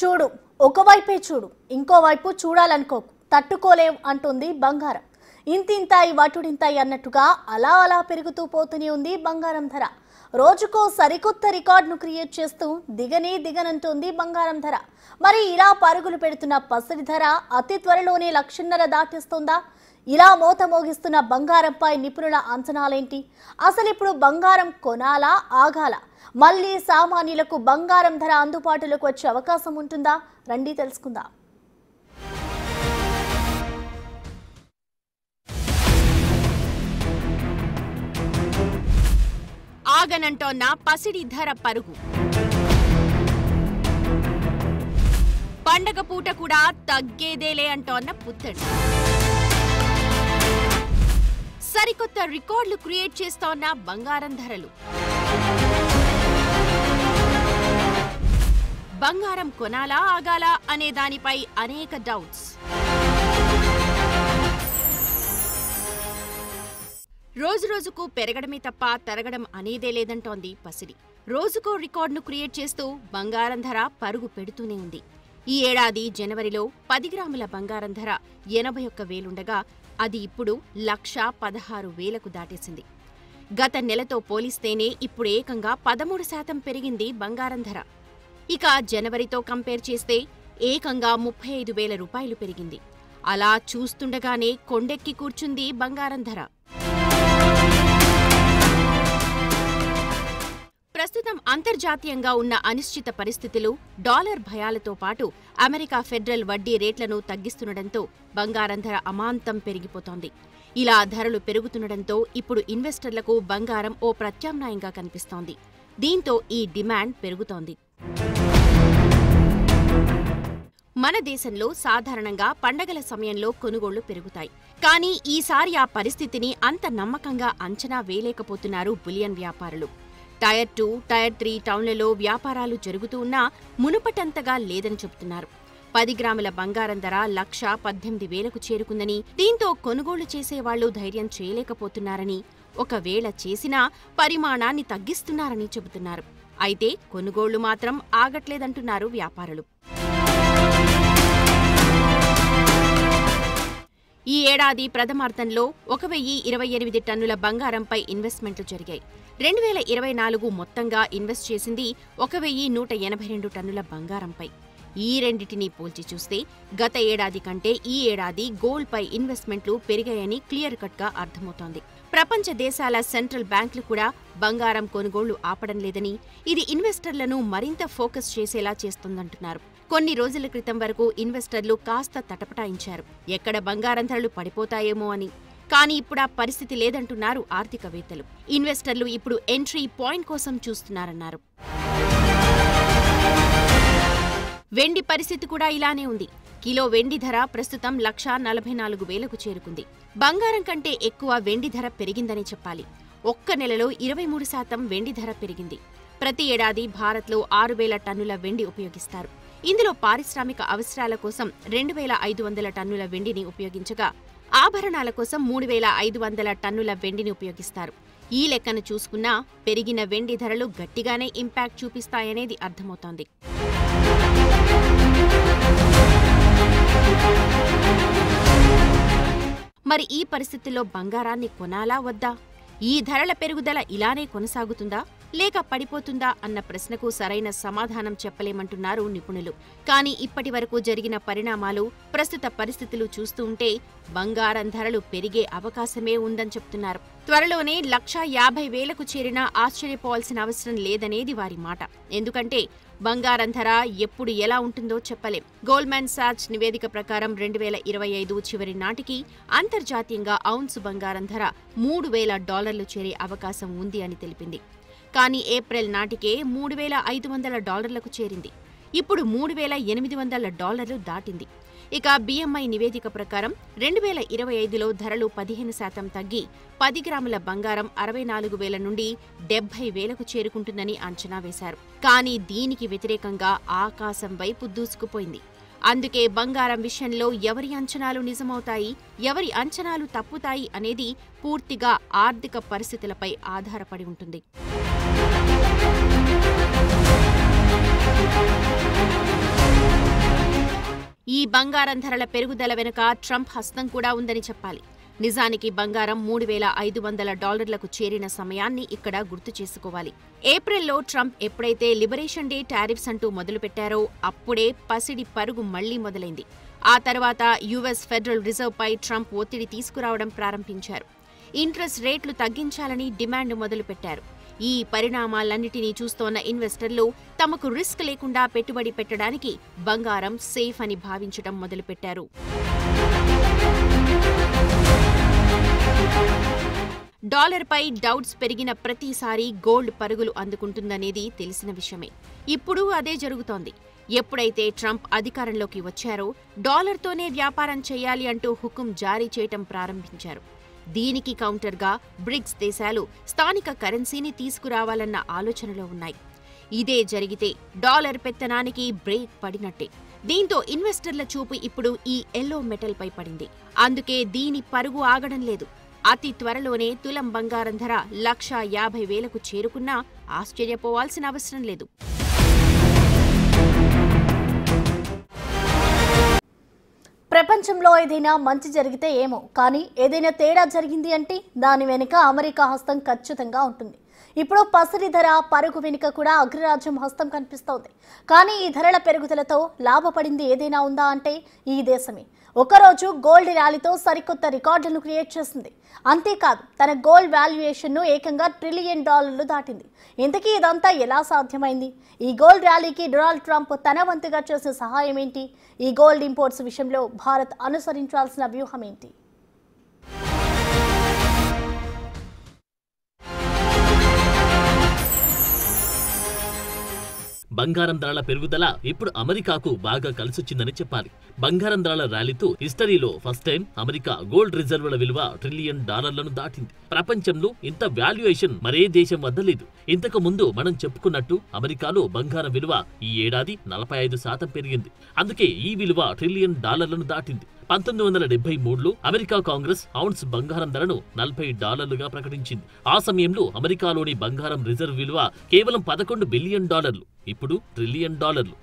చూడు ఒకవైపే చూడు ఇంకోవైపు చూడాలనుకోకు తట్టుకోలేం అంటుంది బంగారం. ఇంతింతాయి వటుడింతాయి అన్నట్టుగా అలా అలా పెరుగుతూ పోతూనే ఉంది బంగారం ధర. రోజుకో సరికొత్త రికార్డును క్రియేట్ చేస్తూ దిగనంటోంది బంగారం ధర. మరి ఇలా పరుగులు పెడుతున్న పసిడి ధర అతి త్వరలోనే 1,50,000 దాటిస్తుందా? ఇలా మోత మోగిస్తున్న బంగారంపై నిపుణుల అంచనాలేంటి? అసలు ఇప్పుడు బంగారం కొనాలా ఆగాల? మళ్ళీ సామాన్యులకు బంగారం ధర అందుబాటులోకి వచ్చే అవకాశం ఉంటుందా? రండి తెలుసుకుందాం. ఆగనంటోన్న పసిడి ధర పరుగు. పండగ పూట కూడా తగ్గేదేలే అంటోన్న పుత్తడి. సరికొత్త రికార్డులు క్రియేట్ చేస్తోన్న బంగారం ధరలు. బంగారం కొనాలా ఆగాలా అనే దానిపై అనేక డౌట్స్. రోజురోజుకు పెరగడమే తప్ప తరగడం అనేదే లేదంటోంది పసిడి. రోజుకో రికార్డును క్రియేట్ చేస్తూ బంగారం ధర పరుగు పెడుతూనే ఉంది. ఈ ఏడాది జనవరిలో 10 గ్రాముల బంగారం ధర 81,000 ఉండగా అది ఇప్పుడు 1,16,000కు దాటేసింది. గత నెలతో పోలిస్తేనే ఇప్పుడు ఏకంగా 13% పెరిగింది బంగారం ధర. ఇక జనవరితో కంపేర్ చేస్తే ఏకంగా 35,000 రూపాయలు పెరిగింది. అలా చూస్తుండగానే కొండెక్కి కూర్చుంది బంగారం ధర. ప్రస్తుతం అంతర్జాతీయంగా ఉన్న అనిశ్చిత పరిస్థితులు, డాలర్ భయాలతో పాటు అమెరికా ఫెడరల్ వడ్డీ రేట్లను తగ్గిస్తుండటంతో బంగారం ధర అమాంతం పెరిగిపోతోంది. ఇలా ధరలు పెరుగుతుండటంతో ఇప్పుడు ఇన్వెస్టర్లకు బంగారం ఓ ప్రత్యామ్నాయంగా కనిపిస్తోంది. దీంతో ఈ డిమాండ్ పెరుగుతోంది. మన దేశంలో సాధారణంగా పండగల సమయంలో కొనుగోళ్లు పెరుగుతాయి. కానీ ఈసారి ఆ పరిస్థితిని అంత నమ్మకంగా అంచనా వేయలేకపోతున్నారు బులియన్ వ్యాపారులు. టైర్ 2, టైర్ 3 టౌన్లలో వ్యాపారాలు జరుగుతూ ఉన్నా మునుపటంతగా లేదని చెబుతున్నారు. 10 గ్రాముల బంగారం ధర 1,18,000కు చేరుకుందని, దీంతో కొనుగోళ్లు చేసేవాళ్లు ధైర్యం చేయలేకపోతున్నారని, ఒకవేళ చేసినా పరిమాణాన్ని తగ్గిస్తున్నారని చెబుతున్నారు. అయితే కొనుగోళ్లు మాత్రం ఆగట్లేదంటున్నారు వ్యాపారులు. ఈ ఏడాది ప్రథమార్థంలో 1,028 టన్నుల బంగారంపై ఇన్వెస్ట్మెంట్లు జరిగాయి. 2024 మొత్తంగా ఇన్వెస్ట్ చేసింది 1,182 టన్నుల బంగారంపై. ఈ రెండింటినీ పోల్చి చూస్తే గత ఏడాది కంటే ఈ ఏడాది గోల్డ్పై ఇన్వెస్ట్మెంట్లు పెరిగాయని క్లియర్ కట్గా అర్థమవుతోంది. ప్రపంచ దేశాల సెంట్రల్ బ్యాంకులు కూడా బంగారం కొనుగోళ్లు ఆపడం లేదని, ఇది ఇన్వెస్టర్లను మరింత ఫోకస్ చేసేలా చేస్తుందంటున్నారు. కొన్ని రోజుల క్రితం వరకు ఇన్వెస్టర్లు కాస్త తటపటాయించారు, ఎక్కడ బంగారం ధరలు పడిపోతాయేమో అని. కానీ ఇప్పుడు ఆ పరిస్థితి లేదంటున్నారు ఆర్థికవేత్తలు. ఇన్వెస్టర్లు ఇప్పుడు ఎంట్రీ పాయింట్ కోసం చూస్తున్నారన్నారు. వెండి పరిస్థితి కూడా ఇలానే ఉంది. కిలో వెండి ధర ప్రస్తుతం 1,44,000కు చేరుకుంది. బంగారం కంటే ఎక్కువ వెండి ధర పెరిగిందని చెప్పాలి. ఒక్క నెలలో 23% వెండి ధర పెరిగింది. ప్రతి ఏడాది భారత్లో 6,000 టన్నుల వెండి ఉపయోగిస్తారు. ఇందులో పారిశ్రామిక అవసరాల కోసం 2,500 టన్నుల వెండిని ఉపయోగించగా, ఆభరణాల కోసం 3,500 టన్నుల వెండిని ఉపయోగిస్తారు. ఈ లెక్కను చూసుకున్నా పెరిగిన వెండి ధరలు గట్టిగానే ఇంపాక్ట్ చూపిస్తాయనేది అర్థమవుతోంది. మరి ఈ పరిస్థితుల్లో బంగారాన్ని కొనాలా వద్దా? ఈ ధరల పెరుగుదల ఇలానే కొనసాగుతుందా లేక పడిపోతుందా అన్న ప్రశ్నకు సరైన సమాధానం చెప్పలేమంటున్నారు నిపుణులు. కానీ ఇప్పటి వరకు జరిగిన పరిణామాలు, ప్రస్తుత పరిస్థితులు చూస్తూ ఉంటే బంగారం ధరలు పెరిగే అవకాశమే ఉందని చెప్తున్నారు. త్వరలోనే 1,50,000కు చేరినా ఆశ్చర్యపోవాల్సిన అవసరం లేదనేది వారి మాట. ఎందుకంటే బంగారం ధర ఎప్పుడు ఎలా ఉంటుందో చెప్పలేం. గోల్డ్మాన్ సాచ్ నివేదిక ప్రకారం 2025 చివరి నాటికి అంతర్జాతీయంగా ఔన్సు బంగారం ధర $3,000 చేరే అవకాశం ఉంది అని తెలిపింది. కానీ ఏప్రిల్ నాటికే $3,500కు చేరింది. ఇప్పుడు $3,800 దాటింది. ఇక BMI నివేదిక ప్రకారం 2025లో ధరలు 15% తగ్గి 10 గ్రాముల బంగారం 64,000 నుండి 70,000కు చేరుకుంటుందని అంచనా వేశారు. కానీ దీనికి వ్యతిరేకంగా ఆకాశం వైపు దూసుకుపోయింది. అందుకే బంగారం విషయంలో ఎవరి అంచనాలు నిజమవుతాయి, ఎవరి అంచనాలు తప్పుతాయి అనేది పూర్తిగా ఆర్థిక పరిస్థితులపై ఆధారపడి ఉంటుంది. బంగారం ధరల పెరుగుదల వెనుక ట్రంప్ హస్తం కూడా ఉందని చెప్పాలి. నిజానికి బంగారం $3,500లకు చేరిన సమయాన్ని ఇక్కడ గుర్తు చేసుకోవాలి. ఏప్రిల్లో ట్రంప్ ఎప్పుడైతే లిబరేషన్ డే టారిఫ్స్ అంటూ మొదలుపెట్టారో అప్పుడే పసిడి పరుగు మళ్లీ మొదలైంది. ఆ తర్వాత యుఎస్ ఫెడరల్ రిజర్వ్ పై ట్రంప్ ఒత్తిడి తీసుకురావడం ప్రారంభించారు. ఇంట్రెస్ట్ రేట్లు తగ్గించాలని డిమాండ్ మొదలుపెట్టారు. ఈ పరిణామాలన్నిటినీ చూస్తోన్న ఇన్వెస్టర్లు తమకు రిస్క్ లేకుండా పెట్టుబడి పెట్టడానికి బంగారం సేఫ్ అని భావించడం మొదలుపెట్టారు. డాలర్పై డౌట్స్ పెరిగిన ప్రతిసారి గోల్డ్ పరుగులు అందుకుంటుందనేది తెలిసిన విషయమే. ఇప్పుడు అదే జరుగుతోంది. ఎప్పుడైతే ట్రంప్ అధికారంలోకి వచ్చారో డాలర్తోనే వ్యాపారం చేయాలి అంటూ హుకుం జారీ చేయటం ప్రారంభించారు. దీనికి కౌంటర్గా బ్రిక్స్ దేశాలు స్థానిక కరెన్సీని తీసుకురావాలన్న ఆలోచనలో ఉన్నాయి. ఇదే జరిగితే డాలర్ పెత్తనానికి బ్రేక్ పడినట్టే. దీంతో ఇన్వెస్టర్ల చూపు ఇప్పుడు ఈ ఎల్లో మెటల్ పై పడింది. అందుకే దీని పరుగు ఆగడం లేదు. అతి త్వరలోనే తులం బంగారం ధర 1,50,000కు చేరుకున్నా ఆశ్చర్యపోవాల్సిన అవసరం లేదు. ప్రపంచంలో ఏదైనా మంచి జరిగితే ఏమో, కానీ ఏదైనా తేడా జరిగింది అంటే దాని వెనుక అమెరికా హస్తం ఖచ్చితంగా ఉంటుంది. ఇప్పుడు పసిడి ధర పరుగు వెనుక కూడా అగ్రరాజ్యం హస్తం కనిపిస్తోంది. కానీ ఈ ధరల పెరుగుదలతో లాభపడింది ఏదైనా ఉందా అంటే ఈ దేశమే. ఒకరోజు గోల్డ్ ర్యాలీతో సరికొత్త రికార్డులను క్రియేట్ చేసింది. అంతేకాదు తన గోల్డ్ వాల్యుయేషన్ను ఏకంగా $1 ట్రిలియన్ దాటింది. ఇంతకీ ఇదంతా ఎలా సాధ్యమైంది? ఈ గోల్డ్ ర్యాలీకి డొనాల్డ్ ట్రంప్ తన వంతుగా చేసిన సహాయం ఏంటి? ఈ గోల్డ్ ఇంపోర్ట్స్ విషయంలో భారత్ అనుసరించాల్సిన వ్యూహం ఏంటి? బంగారం ధరల పెరుగుదల ఇప్పుడు అమెరికాకు బాగా కలిసొచ్చిందని చెప్పాలి. బంగారం ధరల ర్యాలీతో హిస్టరీలో ఫస్ట్ టైం అమెరికా గోల్డ్ రిజర్వుల విలువ $1 ట్రిలియన్ దాటింది. ప్రపంచంలో ఇంత వాల్యుయేషన్ మరే దేశం వద్ద లేదు. ఇంతకు ముందు మనం చెప్పుకున్నట్టు అమెరికాలో బంగారం విలువ ఈ ఏడాది 45% పెరిగింది. అందుకే ఈ విలువ $1 ట్రిలియన్ దాటింది. 1973లో అమెరికా కాంగ్రెస్ ఔన్స్ బంగారం ధరను $40గా ప్రకటించింది. ఆ సమయంలో అమెరికాలోని బంగారం రిజర్వ్ విలువ కేవలం $11 బిలియన్. ఇప్పుడు $1 ట్రిలియన్.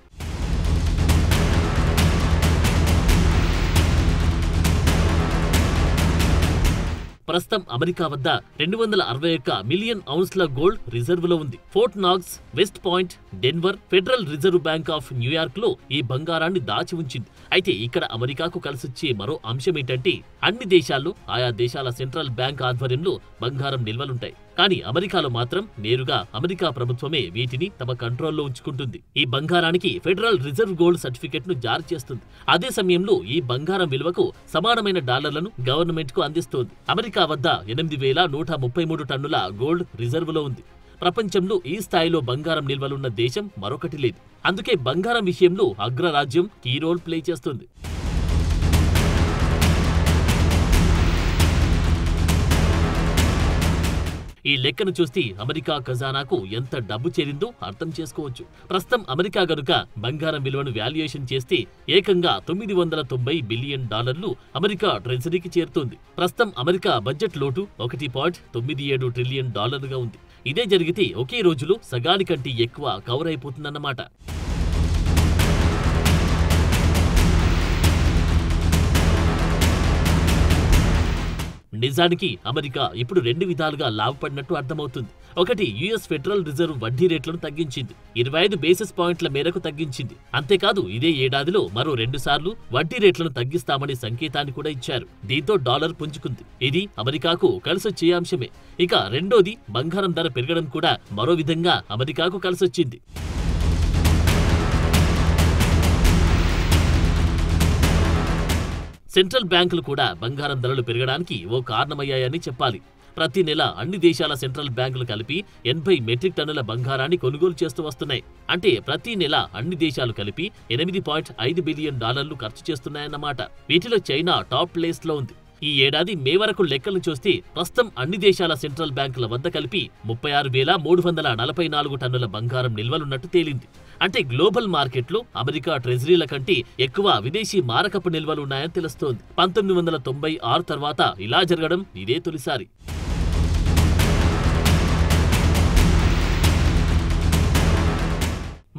ప్రస్తుతం అమెరికా వద్ద 261 మిలియన్ ఔన్స్ల గోల్డ్ రిజర్వులో ఉంది. Fort Knox, West Point, Denver, Federal Reserve Bank of New York లో ఈ బంగారాన్ని దాచి ఉంచింది. అయితే ఇక్కడ అమెరికాకు కలిసొచ్చే మరో అంశం ఏంటంటే అన్ని దేశాల్లో ఆయా దేశాల సెంట్రల్ బ్యాంక్ ఆధ్వర్యంలో బంగారం నిల్వలుంటాయి. కానీ అమెరికాలో మాత్రం నేరుగా అమెరికా ప్రభుత్వమే వీటిని తమ కంట్రోల్లో ఉంచుకుంటుంది. ఈ బంగారానికి ఫెడరల్ రిజర్వ్ గోల్డ్ సర్టిఫికెట్ ను జారీ చేస్తుంది. అదే సమయంలో ఈ బంగారం విలువకు సమానమైన డాలర్లను గవర్నమెంట్ కు అందిస్తోంది. అమెరికా వద్ద 8,133 టన్నుల గోల్డ్ రిజర్వులో ఉంది. ప్రపంచంలో ఈ స్థాయిలో బంగారం నిల్వలున్న దేశం మరొకటి లేదు. అందుకే బంగారం విషయంలో అగ్రరాజ్యం కీ రోల్ ప్లే చేస్తుంది. ఈ లెక్కను చూస్తే అమెరికా ఖజానాకు ఎంత డబ్బు చేరిందో అర్థం చేసుకోవచ్చు. ప్రస్తుతం అమెరికా గనుక బంగారం విలువను వాల్యుయేషన్ చేస్తే ఏకంగా $990 బిలియన్ అమెరికా ట్రెజరీకి చేరుతుంది. ప్రస్తుతం అమెరికా బడ్జెట్ లోటు $1.97 ట్రిలియన్ గా ఉంది. ఇదే జరిగితే ఒకే రోజులో సగానికంటే ఎక్కువ కవర్ అయిపోతుందన్నమాట. నిజానికి అమెరికా ఇప్పుడు 2 విధాలుగా లాభపడినట్టు అర్థమవుతుంది. ఒకటి, యుఎస్ ఫెడరల్ రిజర్వ్ వడ్డీ రేట్లను తగ్గించింది. 25 బేసిస్ పాయింట్ల మేరకు తగ్గించింది. అంతేకాదు ఇదే ఏడాదిలో మరో 2 సార్లు వడ్డీ రేట్లను తగ్గిస్తామని సంకేతాన్ని కూడా ఇచ్చారు. దీంతో డాలర్ పుంజుకుంది. ఇది అమెరికాకు కలిసొచ్చే అంశమే. ఇక రెండోది, బంగారం ధర పెరగడం కూడా మరో విధంగా అమెరికాకు కలిసొచ్చింది. సెంట్రల్ బ్యాంకులు కూడా బంగారం ధరలు పెరగడానికి ఓ కారణమయ్యాయని చెప్పాలి. ప్రతి నెల అన్ని దేశాల సెంట్రల్ బ్యాంకులు కలిపి 80 మెట్రిక్ టన్నుల బంగారాన్ని కొనుగోలు చేస్తూ వస్తున్నాయి. అంటే ప్రతి నెల అన్ని దేశాలు కలిపి $8.5 బిలియన్ ఖర్చు చేస్తున్నాయన్నమాట. వీటిలో చైనా టాప్ ప్లేస్ లో ఉంది. ఈ ఏడాది మే వరకు లెక్కలు చూస్తే ప్రస్తుతం అన్ని దేశాల సెంట్రల్ బ్యాంకుల వద్ద కలిపి 36,344 టన్నుల బంగారం నిల్వలున్నట్టు తేలింది. అంటే గ్లోబల్ మార్కెట్లో అమెరికా ట్రెజరీల కంటే ఎక్కువ విదేశీ మారకపు నిల్వలున్నాయని తెలుస్తోంది. 1996 తర్వాత ఇలా జరగడం ఇదే తొలిసారి.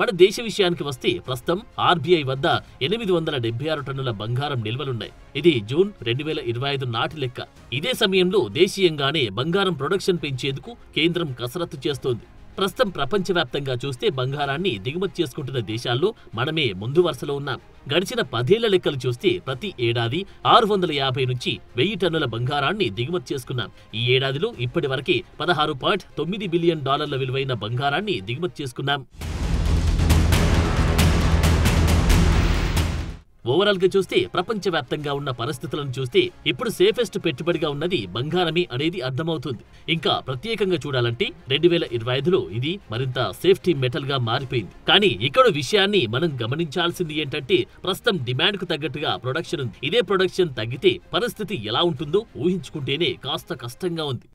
మన దేశ విషయానికి వస్తే ప్రస్తుతం ఆర్బీఐ వద్ద 876 టన్నుల బంగారం నిల్వలున్నాయి. ఇది జూన్ 2025 నాటి లెక్క. ఇదే సమయంలో దేశీయంగానే బంగారం ప్రొడక్షన్ పెంచేందుకు కేంద్రం కసరత్తు చేస్తోంది. ప్రస్తుతం ప్రపంచవ్యాప్తంగా చూస్తే బంగారాన్ని దిగుమతి చేసుకుంటున్న దేశాల్లో మనమే ముందు వరుసలో ఉన్నాం. గడిచిన 10 ఏళ్ల లెక్కలు చూస్తే ప్రతి ఏడాది 650 నుంచి 1000 టన్నుల బంగారాన్ని దిగుమతి చేసుకున్నాం. ఈ ఏడాదిలో ఇప్పటి వరకే $16.9 బిలియన్ విలువైన బంగారాన్ని దిగుమతి చేసుకున్నాం. ఓవరాల్ గా చూస్తే ప్రపంచవ్యాప్తంగా ఉన్న పరిస్థితులను చూస్తే ఇప్పుడు సేఫెస్ట్ పెట్టుబడిగా ఉన్నది బంగారమే అనేది అర్థమవుతుంది. ఇంకా ప్రత్యేకంగా చూడాలంటే 2025లో ఇది మరింత సేఫ్టీ మెటల్ గా మారిపోయింది. కానీ ఇక్కడ విషయాన్ని మనం గమనించాల్సింది ఏంటంటే ప్రస్తుతం డిమాండ్ కు తగ్గట్టుగా ప్రొడక్షన్ ఉంది. ఇదే ప్రొడక్షన్ తగ్గితే పరిస్థితి ఎలా ఉంటుందో ఊహించుకుంటేనే కాస్త కష్టంగా ఉంది.